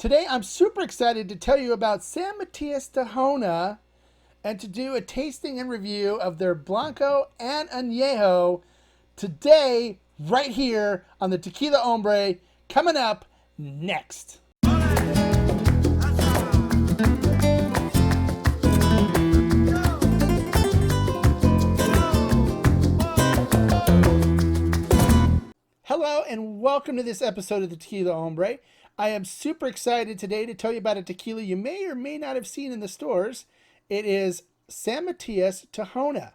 Today I'm super excited to tell you about San Matias Tahona and to do a tasting and review of their Blanco and Anejo today, right here on the Tequila Hombre, coming up next. Hello and welcome to this episode of the Tequila Hombre. I am super excited today to tell you about a tequila you may or may not have seen in the stores. It is San Matias Tahona.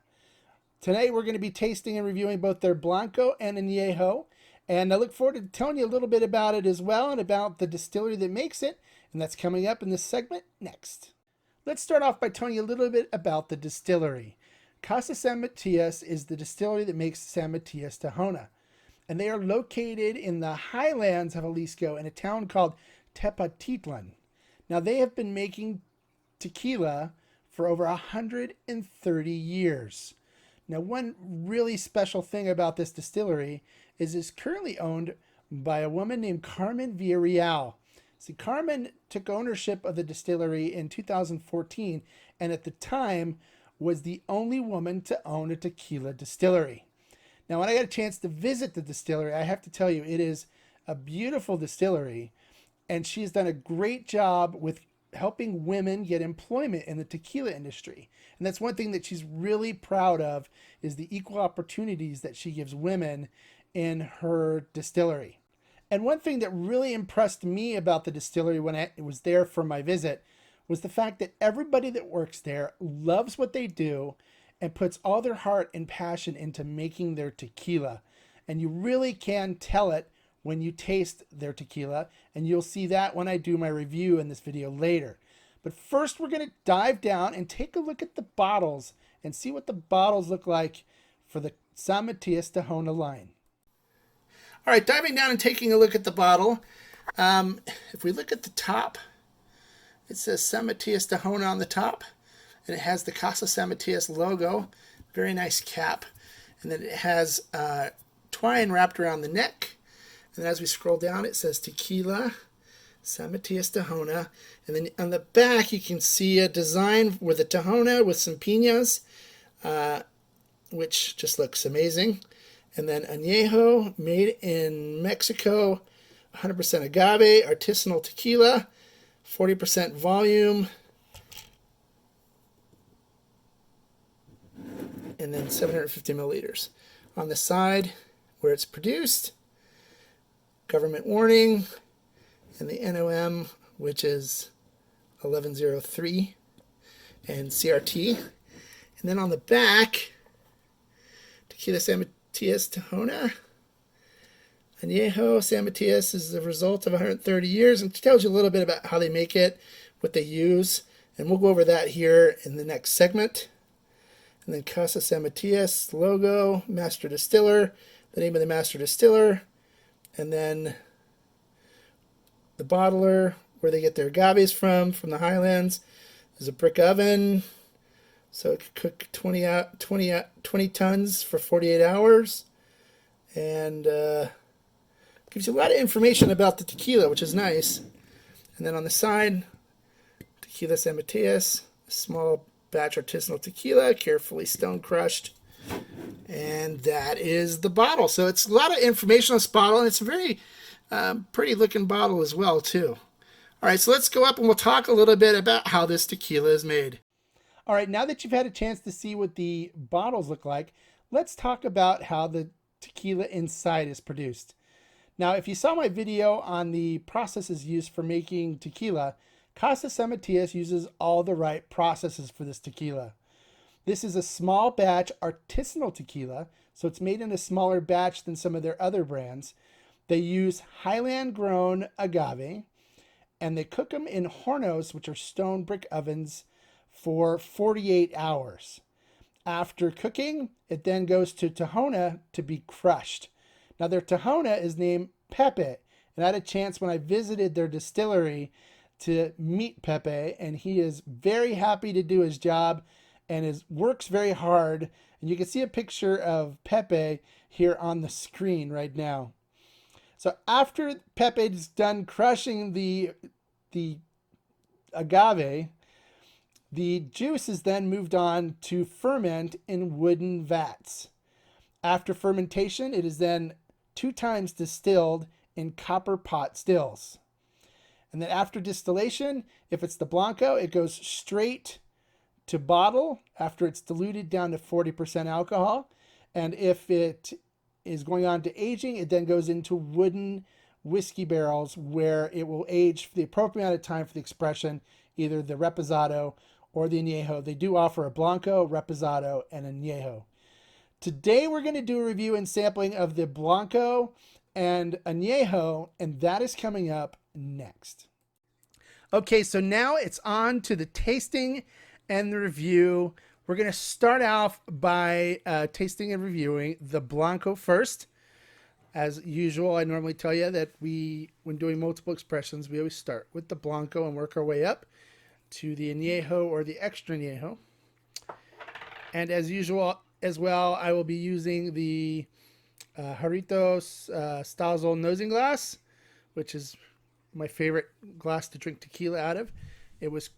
Today we're going to be tasting and reviewing both their Blanco and Anejo, and I look forward to telling you a little bit about it as well and about the distillery that makes it, and that's coming up in this segment next. Let's start off by telling you a little bit about the distillery. Casa San Matias is the distillery that makes San Matias Tahona, and they are located in the highlands of Jalisco in a town called Tepatitlan. Now, they have been making tequila for over 130 years. Now, one really special thing about this distillery is it's currently owned by a woman named Carmen Villarreal. See, Carmen took ownership of the distillery in 2014, and at the time was the only woman to own a tequila distillery. Now, when I got a chance to visit the distillery, I have to tell you, it is a beautiful distillery, and she's done a great job with helping women get employment in the tequila industry. And that's one thing that she's really proud of, is the equal opportunities that she gives women in her distillery. And one thing that really impressed me about the distillery when I was there for my visit was the fact that everybody that works there loves what they do and puts all their heart and passion into making their tequila. And you really can tell it when you taste their tequila, and you'll see that when I do my review in this video later. But first, we're going to dive down and take a look at the bottles and see what the bottles look like for the San Matias Tahona line. All right, diving down and taking a look at the bottle. If we look at the top, it says San Matias Tahona on the top, and it has the Casa San Matias logo. Very nice cap. And then it has twine wrapped around the neck. And as we scroll down, it says Tequila San Matias Tahona. And then on the back, you can see a design with a Tahona with some piñas, which just looks amazing. And then Anejo, made in Mexico, 100% agave, artisanal tequila, 40% volume, and then 750 milliliters. On the side where it's produced, government warning, and the NOM, which is 1103, and CRT. And then on the back, Tequila San Matias Tahona. Anejo San Matias is the result of 130 years, and it tells you a little bit about how they make it, what they use, and we'll go over that here in the next segment. And then Casa San Matias logo, master distiller, the name of the master distiller, and then the bottler, where they get their agaves from the highlands. There's a brick oven, so it could cook 20 tons for 48 hours, and gives you a lot of information about the tequila, which is nice. And then on the side, Tequila San Matias, a small batch artisanal tequila, carefully stone crushed, and that is the bottle. So it's a lot of information on this bottle, and it's a very pretty looking bottle as well too. All right, so let's go up and we'll talk a little bit about how this tequila is made. All right, now that you've had a chance to see what the bottles look like, let's talk about how the tequila inside is produced. Now, if you saw my video on the processes used for making tequila, Casa San Matias uses all the right processes for this tequila. This is a small batch artisanal tequila, so it's made in a smaller batch than some of their other brands. They use highland grown agave, and they cook them in hornos, which are stone brick ovens, for 48 hours. After cooking, it then goes to Tohono to be crushed. Now, their Tohono is named Pepe, and I had a chance when I visited their distillery to meet Pepe, and he is very happy to do his job and works very hard. And you can see a picture of Pepe here on the screen right now. So after Pepe is done crushing the the agave, the juice is then moved on to ferment in wooden vats. After fermentation, it is then 2 times distilled in copper pot stills. And then after distillation, if it's the Blanco, it goes straight to bottle after it's diluted down to 40% alcohol. And if it is going on to aging, it then goes into wooden whiskey barrels where it will age for the appropriate amount of time for the expression, either the Reposado or the Anejo. They do offer a Blanco, Reposado, and Anejo. Today we're going to do a review and sampling of the Blanco and Anejo, and that is coming up next. Okay, so now it's on to the tasting and the review. We're going to start off by tasting and reviewing the Blanco first. As usual, I normally tell you that when doing multiple expressions, we always start with the Blanco and work our way up to the Anejo or the extra Anejo. And as usual as well, I will be using the Jarritos Stazzle nosing glass, which is my favorite glass to drink tequila out of. It was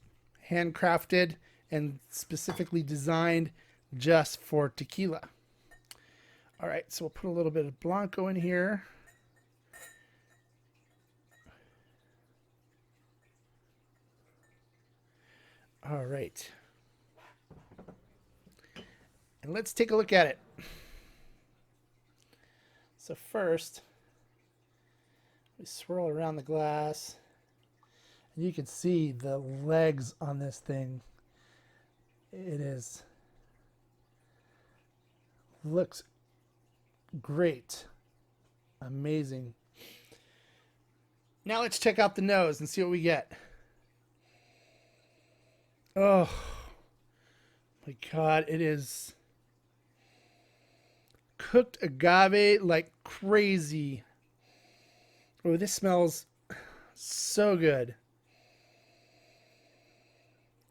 handcrafted and specifically designed just for tequila. All right, so we'll put a little bit of Blanco in here. All right. And let's take a look at it. So first, we swirl around the glass. And you can see the legs on this thing. Looks great. Amazing. Now let's check out the nose and see what we get. Oh my God, it is cooked agave like crazy. Oh, this smells so good.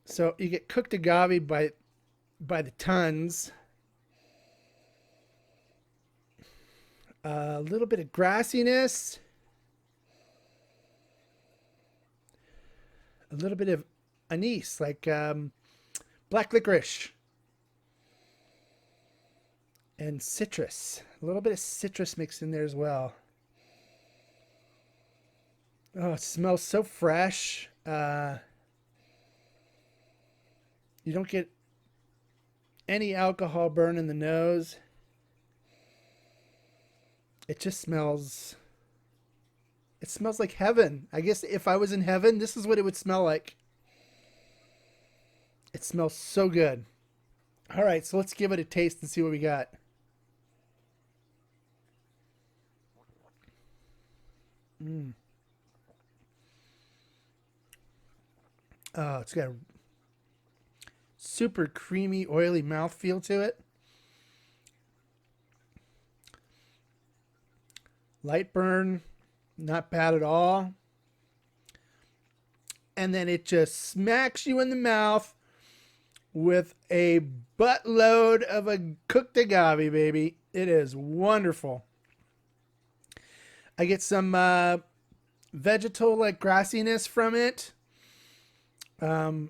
So you get cooked agave by the tons. A little bit of grassiness. A little bit of anise, like black licorice. And citrus. A little bit of citrus mixed in there as well. Oh, it smells so fresh. You don't get any alcohol burn in the nose. It just smells... It smells like heaven. I guess if I was in heaven, this is what it would smell like. It smells so good. All right, so let's give it a taste and see what we got. Oh, it's got a super creamy, oily mouthfeel to it. Light burn, not bad at all. And then it just smacks you in the mouth with a buttload of a cooked agave, baby. It is wonderful. I get some vegetal like grassiness from it. You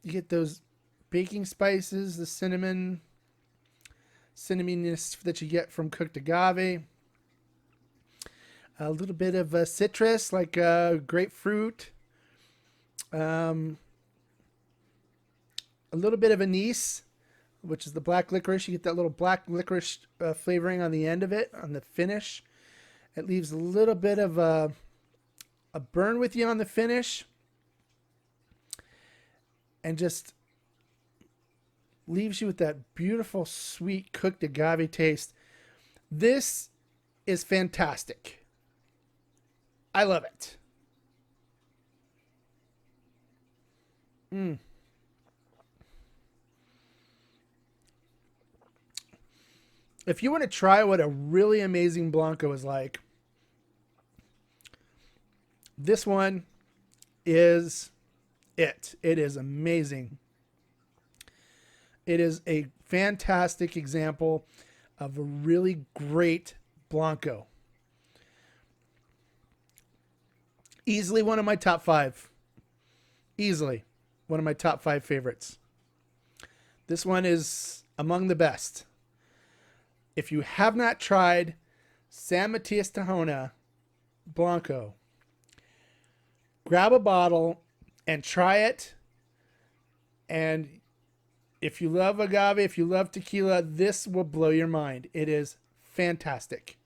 get those baking spices, the cinnamoniness that you get from cooked agave. A little bit of citrus, like grapefruit. A little bit of anise, which is the black licorice. You get that little black licorice flavoring on the end of it, on the finish. It leaves a little bit of a burn with you on the finish. And just leaves you with that beautiful, sweet, cooked agave taste. This is fantastic. I love it. If you want to try what a really amazing Blanco is like, this one is it. It is amazing. It is a fantastic example of a really great Blanco. Easily one of my top 5. Easily one of my top 5 favorites. This one is among the best. If you have not tried San Matias Tahona Blanco, grab a bottle and try it. And if you love agave, if you love tequila, this will blow your mind. It is fantastic.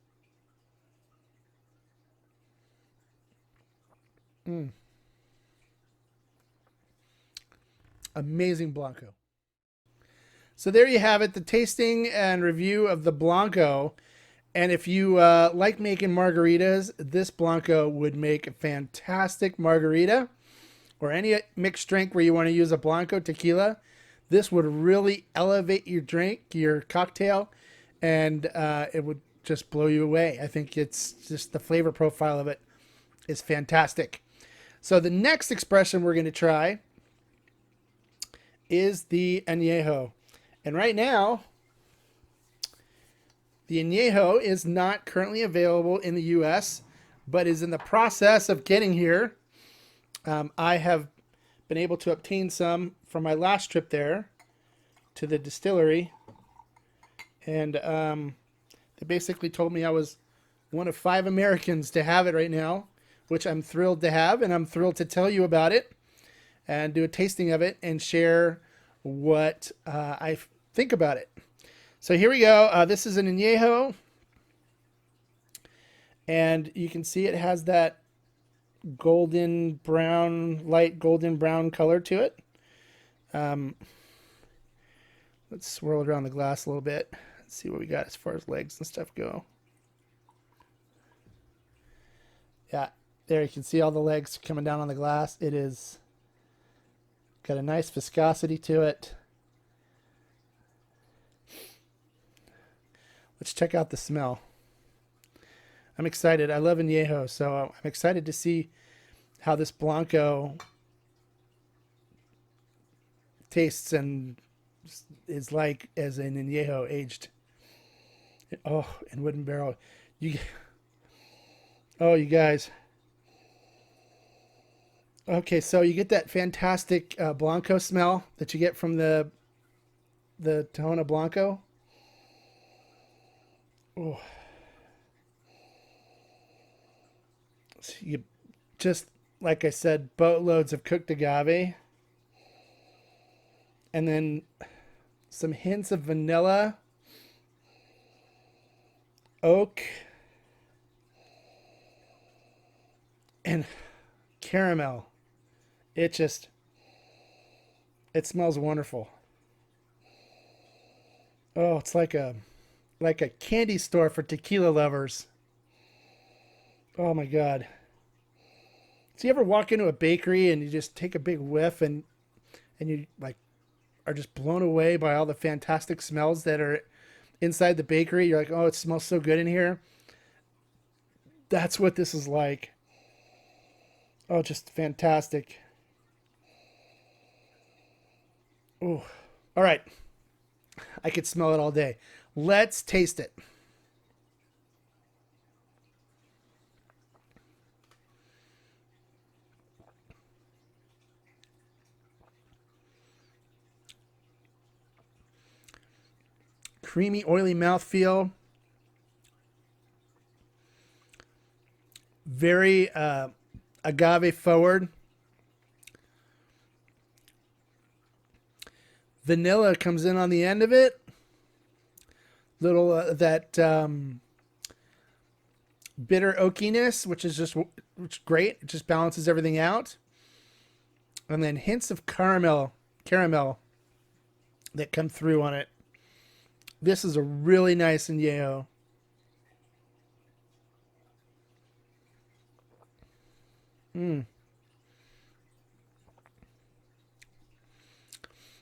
Amazing Blanco. So there you have it, the tasting and review of the Blanco. And if you like making margaritas, this Blanco would make a fantastic margarita, or any mixed drink where you want to use a Blanco tequila. This would really elevate your drink, your cocktail, and it would just blow you away. I think it's just the flavor profile of it is fantastic. So the next expression we're going to try is the Anejo. And right now, the Anejo is not currently available in the U.S., but is in the process of getting here. I have been able to obtain some from my last trip there to the distillery. And they basically told me I was one of 5 Americans to have it right now, which I'm thrilled to have. And I'm thrilled to tell you about it and do a tasting of it and share what I think about it. So here we go. This is an Anejo. And you can see it has that golden brown, light golden brown color to it. Let's swirl it around the glass a little bit. Let's see what we got as far as legs and stuff go. Yeah, there you can see all the legs coming down on the glass. It is got a nice viscosity to it. Let's check out the smell. I'm excited. I love Anejo, so I'm excited to see how this Blanco tastes and is like as an Anejo aged. Oh, in wooden barrel. You guys. Okay, so you get that fantastic Blanco smell that you get from the Tahona Blanco. Oh. So you just, like I said, boatloads of cooked agave. And then some hints of vanilla, oak, and caramel. It smells wonderful. Oh, it's like a candy store for tequila lovers. Oh my God. So you ever walk into a bakery and you just take a big whiff and you like are just blown away by all the fantastic smells that are inside the bakery? You're like, oh, it smells so good in here. That's what this is like. Oh, just fantastic. Oh, all right. I could smell it all day. Let's taste it. Creamy, oily mouthfeel. Very agave forward. Vanilla comes in on the end of it. Little bitter oakiness, which is great. It just balances everything out. And then hints of caramel that come through on it. This is a really nice Anejo.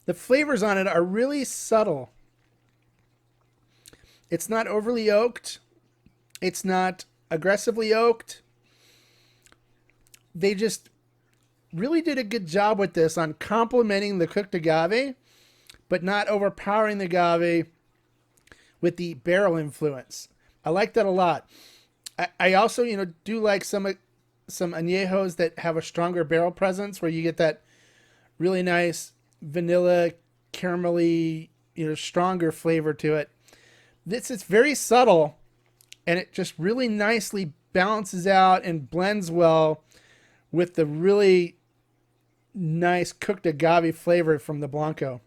The flavors on it are really subtle. It's not overly oaked. It's not aggressively oaked. They just really did a good job with this on complementing the cooked agave, but not overpowering the agave with the barrel influence. I like that a lot. I also, do like some Añejos that have a stronger barrel presence where you get that Really nice vanilla, caramelly, stronger flavor to it. This is very subtle, and it just really nicely balances out and blends well with the really nice cooked agave flavor from the Blanco.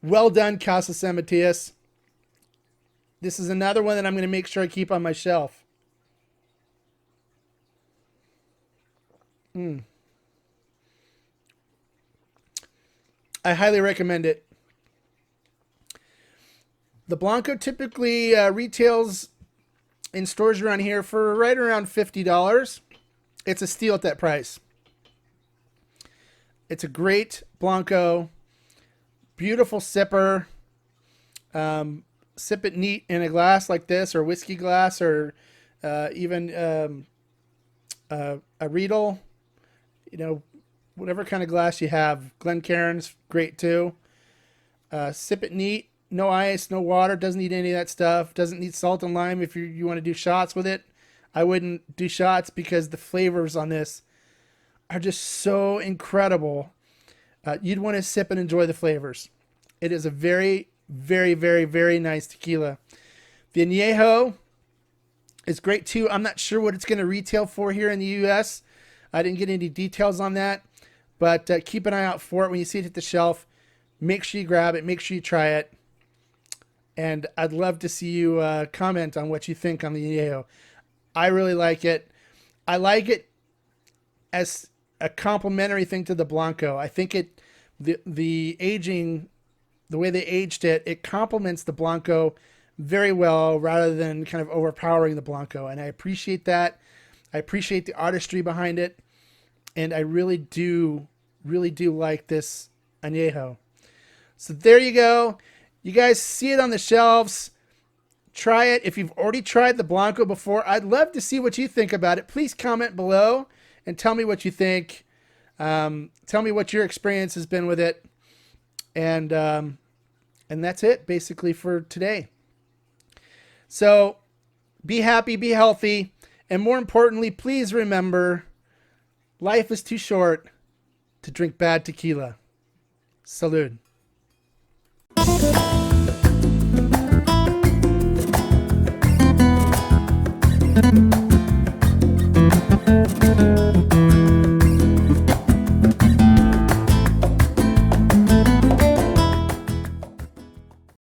Well done, Casa San Matias. This is another one that I'm going to make sure I keep on my shelf. I highly recommend it. The Blanco typically retails in stores around here for right around $50. It's a steal at that price. It's a great Blanco, beautiful sipper. Sip it neat in a glass like this, or whiskey glass, or even a Riedel, whatever kind of glass you have. Glencairn's great too. Sip it neat. No ice, no water. Doesn't need any of that stuff. Doesn't need salt and lime if you want to do shots with it. I wouldn't do shots because the flavors on this are just so incredible. You'd want to sip and enjoy the flavors. It is a very, very, very, very nice tequila. The Anejo is great too. I'm not sure what it's going to retail for here in the U.S. I didn't get any details on that, but keep an eye out for it when you see it at the shelf. Make sure you grab it. Make sure you try it. And I'd love to see you comment on what you think on the Anejo. I really like it. I like it as a complementary thing to the Blanco. I think the aging, the way they aged it, it complements the Blanco very well rather than kind of overpowering the Blanco. And I appreciate that. I appreciate the artistry behind it. And I really do like this Anejo. So there you go. You guys see it on the shelves. Try it. If you've already tried the Blanco before, I'd love to see what you think about it. Please comment below and tell me what you think. Tell me what your experience has been with it. And that's it basically for today. So be happy, be healthy, and more importantly, please remember, life is too short to drink bad tequila. Salud.